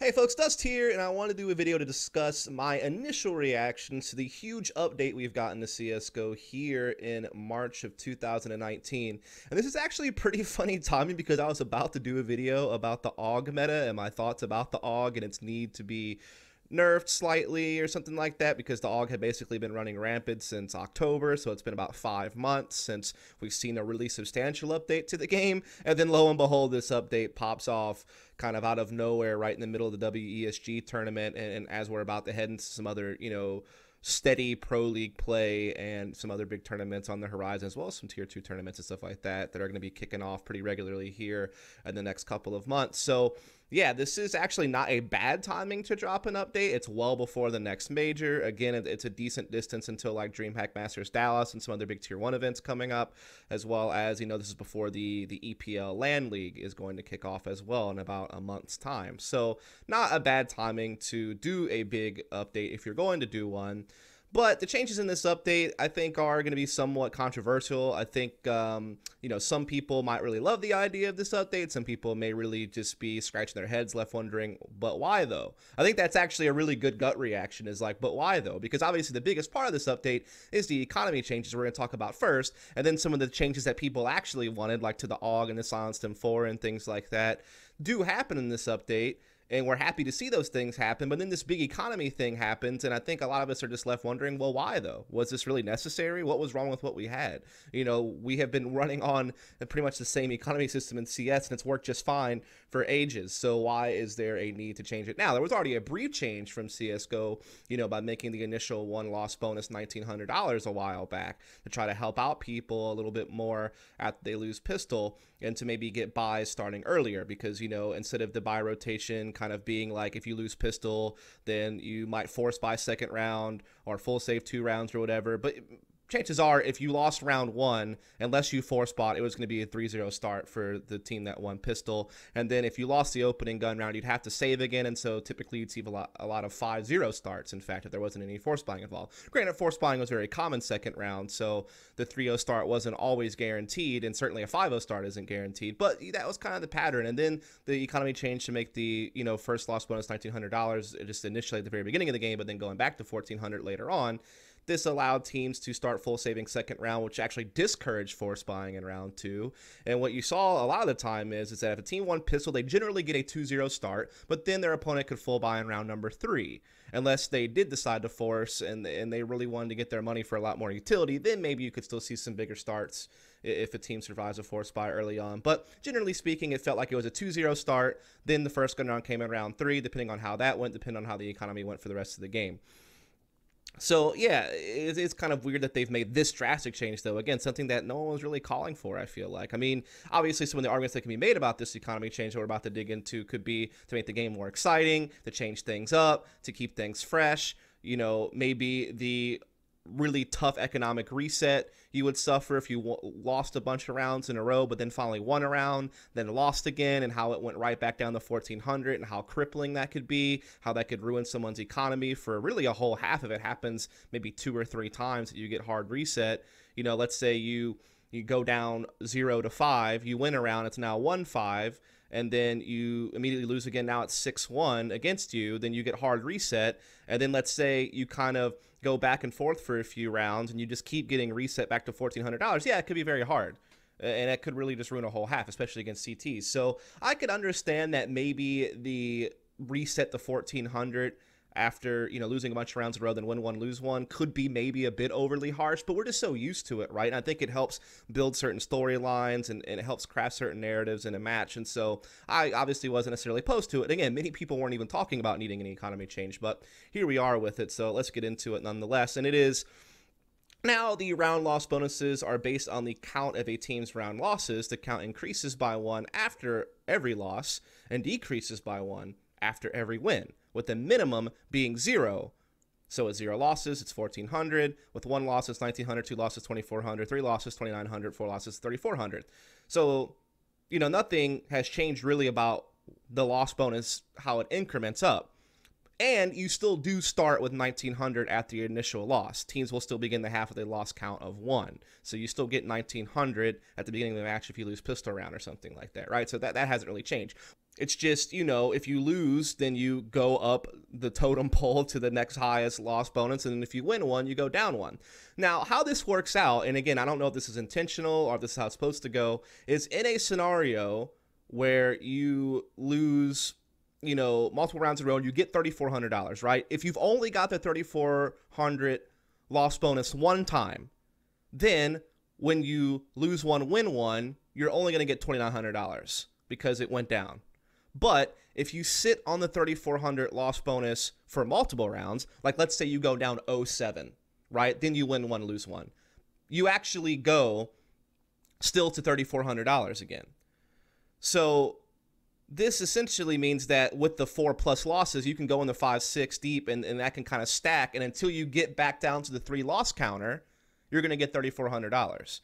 Hey folks, Dust here, and I want to do a video to discuss my initial reactions to the huge update we've gotten to CSGO here in March of 2019. And this is actually pretty funny timing because I was about to do a video about the AUG meta and my thoughts about the AUG and its need to be nerfed slightly or something like that, because the AUG had basically been running rampant since October, so it's been about 5 months since we've seen a really substantial update to the game. And then lo and behold, this update pops off kind of out of nowhere right in the middle of the WESG tournament, and as we're about to head into some other, steady pro league play and some other big tournaments on the horizon, as well as some tier 2 tournaments and stuff like that that are going to be kicking off pretty regularly here in the next couple of months. So yeah, this is actually not a bad timing to drop an update. It's well before the next major. Again, it's a decent distance until like DreamHack Masters Dallas and some other big tier 1 events coming up, as well as, this is before the EPL LAN League is going to kick off as well in about a month's time. So not a bad timing to do a big update if you're going to do one. But the changes in this update, I think, are going to be somewhat controversial. I think, some people might really love the idea of this update. Some people may really just be scratching their heads, left wondering, but why though? I think that's actually a really good gut reaction, is like, but why though? Because obviously the biggest part of this update is the economy changes we're going to talk about first, and then some of the changes that people actually wanted, like to the AUG and the Silent Stim 4 and things like that, do happen in this update. And we're happy to see those things happen, but then this big economy thing happens, and I think a lot of us are just left wondering, well, why though? Was this really necessary? What was wrong with what we had? We have been running on pretty much the same economy system in CS, and it's worked just fine for ages. So why is there a need to change it now? There was already a brief change from CSGO, by making the initial one loss bonus $1,900 a while back to try to help out people a little bit more after they lose pistol, and to maybe get buys starting earlier, because, instead of the buy rotation kind of being like, if you lose pistol, then you might force buy second round or full save 2 rounds or whatever. But chances are, if you lost round 1, unless you force bought, it was going to be a 3-0 start for the team that won pistol. And then if you lost the opening gun round, you'd have to save again. And so typically you'd see a lot of 5-0 starts, in fact, if there wasn't any force buying involved. Granted, force buying was very common second round, so the 3-0 start wasn't always guaranteed, and certainly a 5-0 start isn't guaranteed. But that was kind of the pattern. And then the economy changed to make the, first loss bonus $1,900 just initially at the very beginning of the game, but then going back to $1,400 later on. This allowed teams to start full saving second round, which actually discouraged force buying in round 2. And what you saw a lot of the time is that if a team won pistol, they generally get a 2-0 start, but then their opponent could full buy in round number 3. Unless they did decide to force and they really wanted to get their money for a lot more utility, then maybe you could still see some bigger starts if a team survives a force buy early on. But generally speaking, it felt like it was a 2-0 start. Then the first gun round came in round 3, depending on how that went, depending on how the economy went for the rest of the game. So, yeah, it's kind of weird that they've made this drastic change, though. Again, something that no one was really calling for, I feel like. I mean, obviously, some of the arguments that can be made about this economy change that we're about to dig into could be to make the game more exciting, to change things up, to keep things fresh. Maybe the really tough economic reset you would suffer if you lost a bunch of rounds in a row, but then finally won a round, then lost again, and how it went right back down to 1,400, and how crippling that could be, how that could ruin someone's economy for really a whole half of it. Happens maybe 2 or 3 times that you get hard reset. Let's say you go down 0 to 5, you win a round, it's now 1-5, and then you immediately lose again. Now it's 6-1 against you. Then you get hard reset. And then let's say you kind of go back and forth for a few rounds and you just keep getting reset back to $1,400. Yeah, it could be very hard. And it could really just ruin a whole half, especially against CTs. So I could understand that maybe the reset to 1,400 after, losing a bunch of rounds in a row, then win one, lose one, could be maybe a bit overly harsh, but we're just so used to it, right? And I think it helps build certain storylines and it helps craft certain narratives in a match. And so I obviously wasn't necessarily opposed to it. Again, many people weren't even talking about needing any economy change, but here we are with it. So let's get into it nonetheless. And it is... Now, the round loss bonuses are based on the count of a team's round losses. The count increases by 1 after every loss and decreases by 1 after every win, with the minimum being 0. So with 0 losses, it's 1,400. With 1 loss, it's 1,900. 2 losses, 2,400. 3 losses, 2,900. 4 losses, 3,400. So, nothing has changed really about the loss bonus, how it increments up. And you still do start with 1,900 at the initial loss. Teams will still begin the half with a loss count of 1. So you still get 1,900 at the beginning of the match if you lose pistol round or something like that, right? So that hasn't really changed. It's just, you know, if you lose, then you go up the totem pole to the next highest loss bonus. And then if you win one, you go down one. Now, how this works out, and again, I don't know if this is intentional or if this is how it's supposed to go, is in a scenario where you lose, you know, multiple rounds in a row and you get $3,400, right? If you've only got the 3,400 loss bonus one time, then when you lose one, win one, you're only going to get $2,900 because it went down. But if you sit on the 3,400 loss bonus for multiple rounds, like let's say you go down 0-7, right? Then you win one, lose one. You actually go still to $3,400 again. So this essentially means that with the 4+ losses, you can go in the 5-6 deep, and that can kind of stack. And until you get back down to the 3 loss counter, you're going to get $3,400.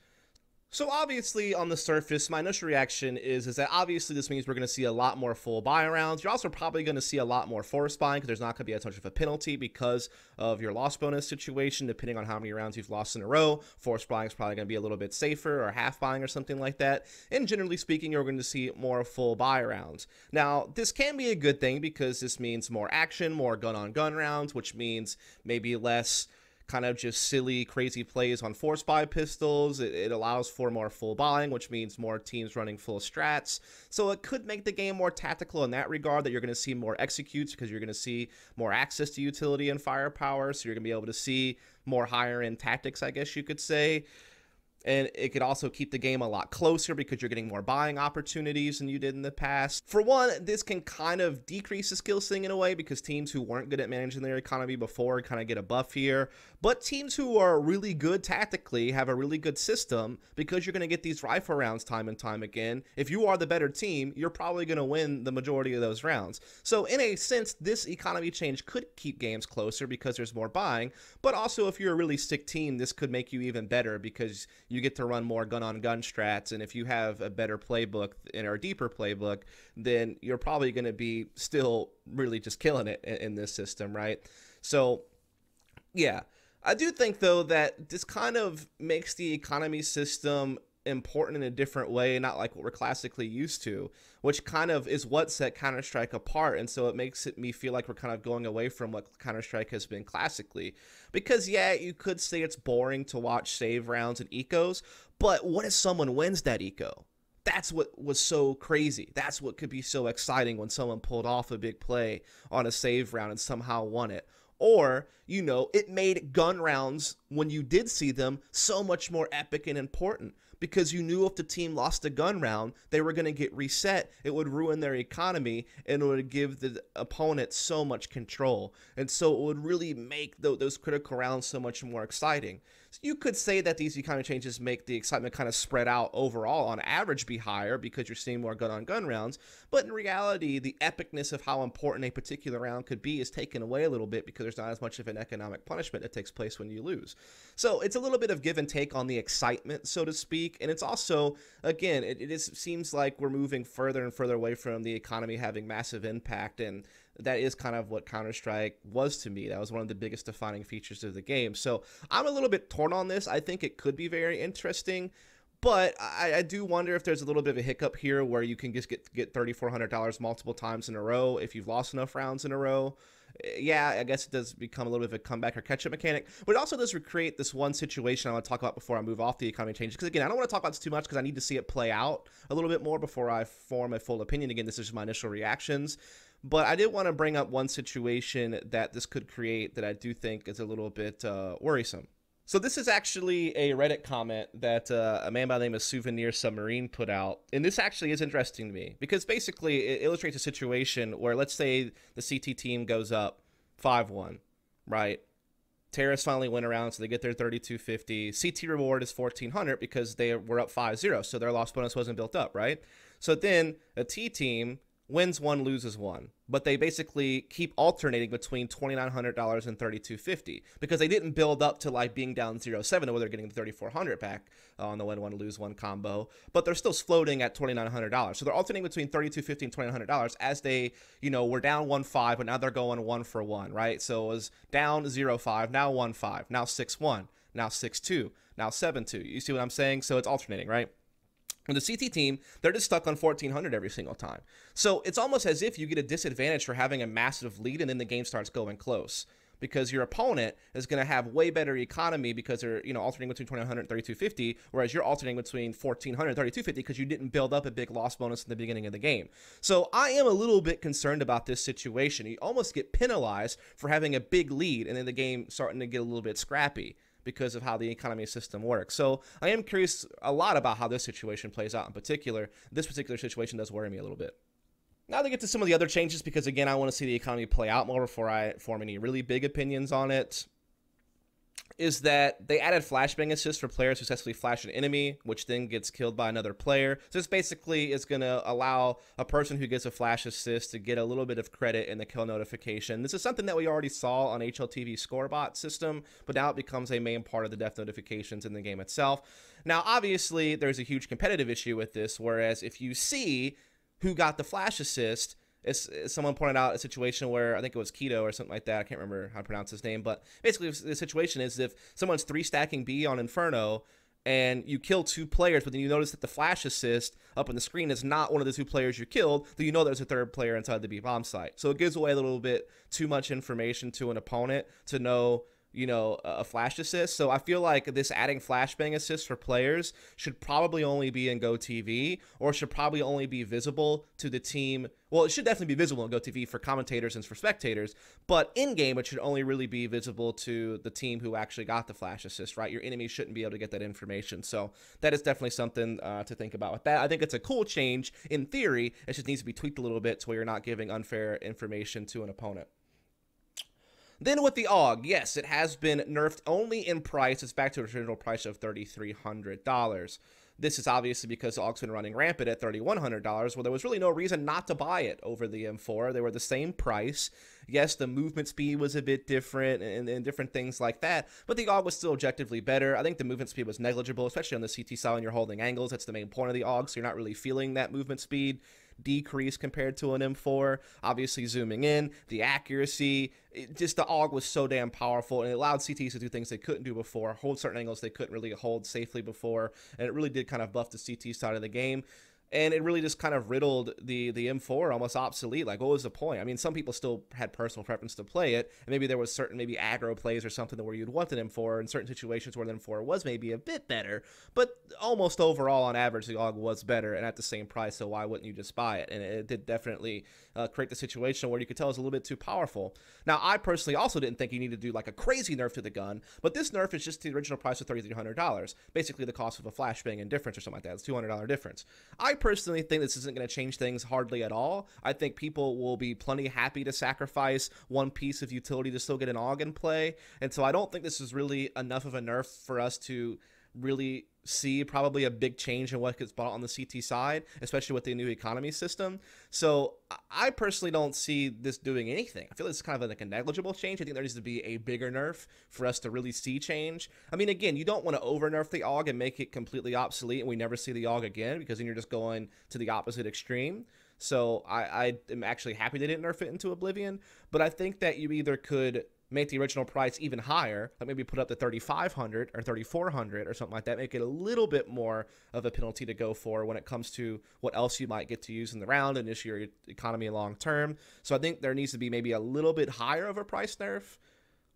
So obviously, on the surface, my initial reaction is that obviously this means we're going to see a lot more full buy rounds. You're also probably going to see a lot more force buying because there's not going to be as much of a penalty because of your loss bonus situation, depending on how many rounds you've lost in a row. Force buying is probably going to be a little bit safer, or half buying or something like that. And generally speaking, you're going to see more full buy rounds. Now, this can be a good thing because this means more action, more gun-on-gun rounds, which means maybe less kind of just silly, crazy plays on force buy pistols. It allows for more full buying, which means more teams running full strats. So it could make the game more tactical in that regard, that you're going to see more executes because you're going to see more access to utility and firepower. So you're going to be able to see more higher end tactics, I guess you could say. And it could also keep the game a lot closer because you're getting more buying opportunities than you did in the past. For one, this can kind of decrease the skill ceiling in a way because teams who weren't good at managing their economy before kind of get a buff here. But teams who are really good tactically have a really good system because you're going to get these rifle rounds time and time again. If you are the better team, you're probably going to win the majority of those rounds. So in a sense, this economy change could keep games closer because there's more buying. But also, if you're a really sick team, this could make you even better because you get to run more gun-on-gun strats, and if you have a better playbook or a deeper playbook, then you're probably going to be still really just killing it in this system, right? So, yeah. I do think, though, that this kind of makes the economy system important in a different way, not like what we're classically used to, which kind of is what set Counter-Strike apart. And so it makes me feel like we're kind of going away from what Counter-Strike has been classically. Because, yeah, you could say it's boring to watch save rounds and ecos, but what if someone wins that eco? That's what was so crazy. That's what could be so exciting when someone pulled off a big play on a save round and somehow won it. Or, you know, it made gun rounds, when you did see them, so much more epic and important. Because you knew if the team lost a gun round, they were going to get reset. It would ruin their economy, and it would give the opponent so much control. And so it would really make those critical rounds so much more exciting. So you could say that these economy changes make the excitement kind of spread out overall, on average be higher because you're seeing more gun-on-gun rounds. But in reality, the epicness of how important a particular round could be is taken away a little bit because there's not as much of an economic punishment that takes place when you lose. So it's a little bit of give and take on the excitement, so to speak. And it's also, again, it seems like we're moving further and further away from the economy having massive impact, and that is kind of what Counter-Strike was to me. That was one of the biggest defining features of the game. So I'm a little bit torn on this. I think it could be very interesting, but I do wonder if there's a little bit of a hiccup here where you can just get $3,400 multiple times in a row if you've lost enough rounds in a row. Yeah, I guess it does become a little bit of a comeback or catch-up mechanic, but it also does recreate this one situation I want to talk about before I move off the economy changes. Because, again, I don't want to talk about this too much because I need to see it play out a little bit more before I form a full opinion. Again, this is just my initial reactions. But I did want to bring up one situation that this could create that I do think is a little bit worrisome. So this is actually a Reddit comment that a man by the name of Souvenir Submarine put out. And this actually is interesting to me because basically it illustrates a situation where, let's say the CT team goes up 5-1, right? Terrorists finally win around, so they get their 3,250. CT reward is 1,400 because they were up 5-0, so their loss bonus wasn't built up, right? So then a T team wins one, loses one. But they basically keep alternating between $2,900 and $3,250 because they didn't build up to like being down 0-7 where they're getting the $3,400 back on the win one, lose one combo. But they're still floating at $2,900. So they're alternating between $3,250 and $2,900 as they, you know, were down 1-5, but now they're going 1-for-1, right? So it was down 0-5, now 1-5, now 6-1, now 6-2, now 7-2. You see what I'm saying? So it's alternating, right? With the CT team, they're just stuck on 1400 every single time. So it's almost as if you get a disadvantage for having a massive lead and then the game starts going close, because your opponent is going to have way better economy because they're, alternating between 2100 and 3250, whereas you're alternating between 1400 and 3250 because you didn't build up a big loss bonus in the beginning of the game. So I am a little bit concerned about this situation. You almost get penalized for having a big lead and then the game starting to get a little bit scrappy because of how the economy system works. So I am curious a lot about how this situation plays out in particular. This particular situation does worry me a little bit. Now to get to some of the other changes, because again, I want to see the economy play out more before I form any really big opinions on it, is that they added Flashbang assist for players who successfully flash an enemy, which then gets killed by another player. So this basically is going to allow a person who gets a flash assist to get a little bit of credit in the kill notification. This is something that we already saw on HLTV scorebot system, but now it becomes a main part of the death notifications in the game itself. Now, obviously, there's a huge competitive issue with this, whereas if you see who got the flash assist, someone pointed out a situation where I think it was Keto or something like that. I can't remember how to pronounce his name, but basically the situation is if someone's 3-stacking B on Inferno and you kill 2 players, but then you notice that the flash assist up on the screen is not one of the 2 players you killed, then you know there's a 3rd player inside the B bomb site. So it gives away a little bit too much information to an opponent to know, a flash assist. So I feel like this adding flashbang assist for players should probably only be in GoTV, or should probably only be visible to the team. Well, it should definitely be visible in GoTV for commentators and for spectators, but in-game it should only really be visible to the team who actually got the flash assist, right? Your enemy shouldn't be able to get that information. So that is definitely something to think about with that. I think it's a cool change in theory. It just needs to be tweaked a little bit to where you're not giving unfair information to an opponent. Then with the AUG, yes, it has been nerfed only in price. It's back to its original price of $3,300. This is obviously because the AUG's been running rampant at $3,100, where there was really no reason not to buy it over the M4. They were the same price. Yes, the movement speed was a bit different and different things like that, but the AUG was still objectively better. I think the movement speed was negligible, especially on the CT side when you're holding angles. That's the main point of the AUG, so you're not really feeling that movement speed decrease compared to an M4. Obviously zooming in, the accuracy, just the AUG was so damn powerful, and it allowed CTs to do things they couldn't do before, hold certain angles they couldn't really hold safely before, and it really did kind of buff the CT side of the game. And it really just kind of riddled the M4 almost obsolete. Like, what was the point? I mean, some people still had personal preference to play it, and maybe there was certain maybe aggro plays or something where you'd want an M4 in certain situations where the M4 was maybe a bit better, but almost overall on average the AUG was better and at the same price, so why wouldn't you just buy it? And it did definitely create the situation where you could tell it was a little bit too powerful. Now, I personally also didn't think you needed to do like a crazy nerf to the gun, but this nerf is just the original price of $3,300, basically the cost of a flashbang and difference or something like that. It's $200 difference. I personally think this isn't going to change things hardly at all. I think people will be plenty happy to sacrifice one piece of utility to still get an AUG in play, and so I don't think this is really enough of a nerf for us to really see probably a big change in what gets bought on the CT side, especially with the new economy system. So I personally don't see this doing anything. I feel it's kind of like a negligible change. I think there needs to be a bigger nerf for us to really see change. I mean, again, you don't want to over nerf the AUG and make it completely obsolete and we never see the AUG again, because then you're just going to the opposite extreme. So I am actually happy they didn't nerf it into oblivion, but I think that you either could make the original price even higher, like maybe put up to $3,500 or $3,400 or something like that, make it a little bit more of a penalty to go for when it comes to what else you might get to use in the round and issue your economy long term. So I think there needs to be maybe a little bit higher of a price nerf.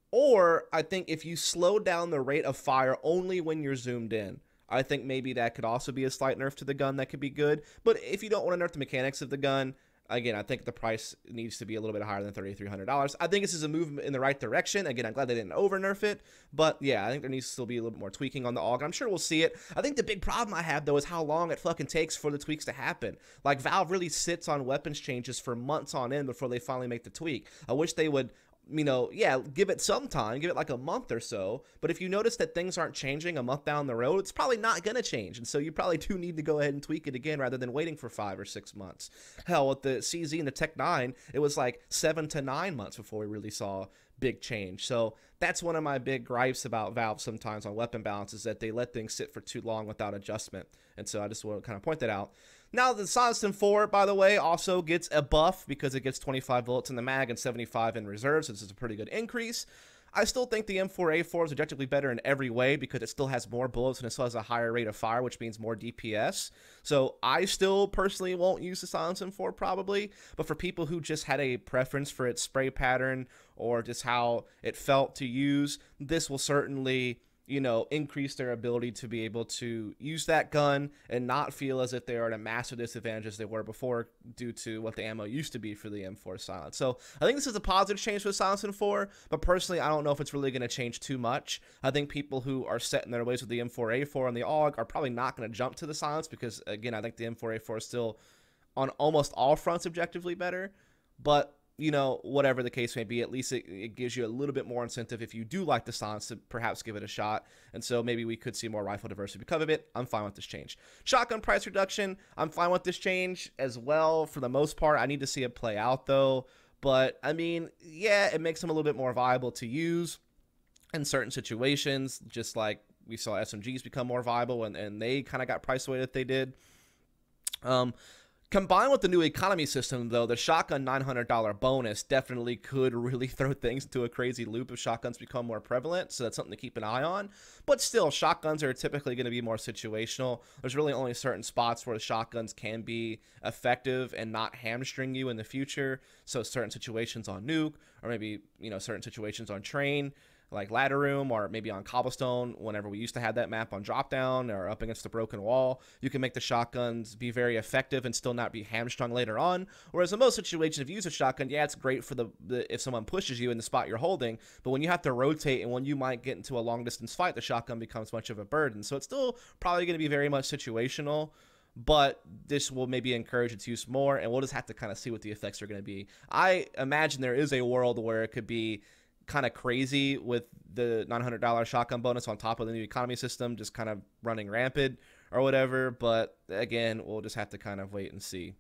Or I think if you slow down the rate of fire only when you're zoomed in, I think maybe that could also be a slight nerf to the gun that could be good. But if you don't want to nerf the mechanics of the gun, again, I think the price needs to be a little bit higher than $3,300. I think this is a move in the right direction. Again, I'm glad they didn't over-nerf it. But, yeah, I think there needs to still be a little bit more tweaking on the AUG. I'm sure we'll see it. I think the big problem I have, though, is how long it fucking takes for the tweaks to happen. Like, Valve really sits on weapons changes for months on end before they finally make the tweak. I wish they would, yeah, give it some time, give it like a month or so. But if you notice that things aren't changing a month down the road, it's probably not going to change. And so you probably do need to go ahead and tweak it again rather than waiting for 5 or 6 months. Hell, with the CZ and the Tech 9, it was like 7 to 9 months before we really saw big change. So that's one of my big gripes about Valve sometimes on weapon balance, is that they let things sit for too long without adjustment. And so I just want to kind of point that out. Now, the Silenced M4, by the way, also gets a buff because it gets 25 bullets in the mag and 75 in reserve, so this is a pretty good increase. I still think the M4A4 is objectively better in every way because it still has more bullets and it still has a higher rate of fire, which means more DPS. So I still personally won't use the Silence M4 probably, but for people who just had a preference for its spray pattern or just how it felt to use, this will certainly, you know, increase their ability to be able to use that gun and not feel as if they are at a massive disadvantage as they were before due to what the ammo used to be for the M4 Silence. So I think this is a positive change for the Silence M4, but personally, I don't know if it's really going to change too much. I think people who are set in their ways with the M4A4 and the AUG are probably not going to jump to the Silence because, again, I think the M4A4 is still on almost all fronts objectively better, but you know, whatever the case may be, at least it gives you a little bit more incentive if you do like the Silence to perhaps give it a shot. And so maybe we could see more rifle diversity because of it. I'm fine with this change. Shotgun price reduction, I'm fine with this change as well for the most part. I need to see it play out though. But I mean, yeah, it makes them a little bit more viable to use in certain situations, just like we saw SMGs become more viable and they kind of got priced the way that they did. Combined with the new economy system, though, the shotgun $900 bonus definitely could really throw things into a crazy loop if shotguns become more prevalent, so that's something to keep an eye on. But still, shotguns are typically going to be more situational. There's really only certain spots where the shotguns can be effective and not hamstring you in the future, so certain situations on nuke, or maybe, you know, certain situations on train, like ladder room, or maybe on cobblestone whenever we used to have that map on drop down or up against the broken wall. You can make the shotguns be very effective and still not be hamstrung later on. Whereas in most situations, if you use a shotgun, yeah, it's great for the if someone pushes you in the spot you're holding, but when you have to rotate and when you might get into a long distance fight, the shotgun becomes much of a burden. So it's still probably going to be very much situational, but this will maybe encourage its use more, and we'll just have to kind of see what the effects are going to be. I imagine there is a world where it could be kind of crazy with the $900 shotgun bonus on top of the new economy system just kind of running rampant or whatever, but again, we'll just have to kind of wait and see.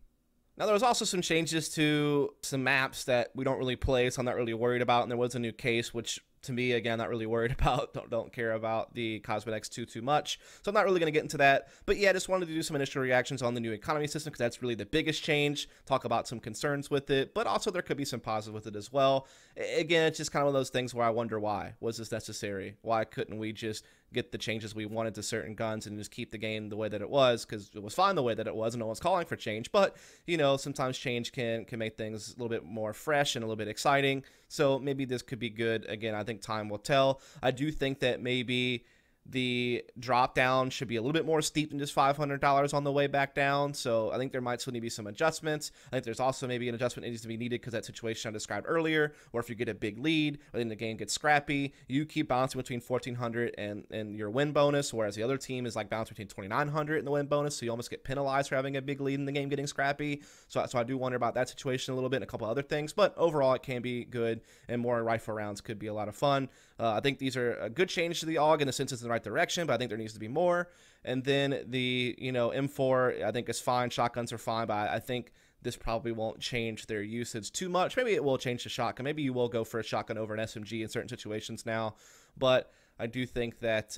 Now, there was also some changes to some maps that we don't really play, so I'm not really worried about, and there was a new case, which to me, again, not really worried about. Don't care about the cosmetics too much, so I'm not really going to get into that. But yeah, I just wanted to do some initial reactions on the new economy system because that's really the biggest change. Talk about some concerns with it, but also there could be some positive with it as well. Again, it's just kind of one of those things where I wonder why was this necessary? Why couldn't we just get the changes we wanted to certain guns and just keep the game the way that it was, because it was fine the way that it was and no one's calling for change. But you know, sometimes change can make things a little bit more fresh and a little bit exciting, so maybe this could be good. Again, I think time will tell. I do think that maybe the drop down should be a little bit more steep than just $500 on the way back down. So I think there might still need to be some adjustments. I think there's also maybe an adjustment that needs to be needed because that situation I described earlier, or if you get a big lead or then the game gets scrappy, you keep bouncing between 1,400 and your win bonus, whereas the other team is like bouncing between 2,900 and the win bonus. So you almost get penalized for having a big lead in the game getting scrappy. So I do wonder about that situation a little bit and a couple other things, but overall it can be good, and more rifle rounds could be a lot of fun. I think these are a good change to the AUG in the sense it's in the right direction, but I think there needs to be more. And then the, you know, M4 I think is fine, shotguns are fine, but I think this probably won't change their usage too much. Maybe it will change the shotgun. Maybe you will go for a shotgun over an SMG in certain situations now, but I do think that,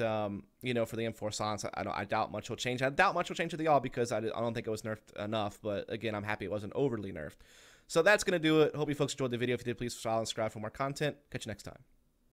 you know, for the M4 Silence, I doubt much will change. I doubt much will change to the AUG because I don't think it was nerfed enough, but again, I'm happy it wasn't overly nerfed. So that's going to do it. Hope you folks enjoyed the video. If you did, please follow and subscribe for more content. Catch you next time.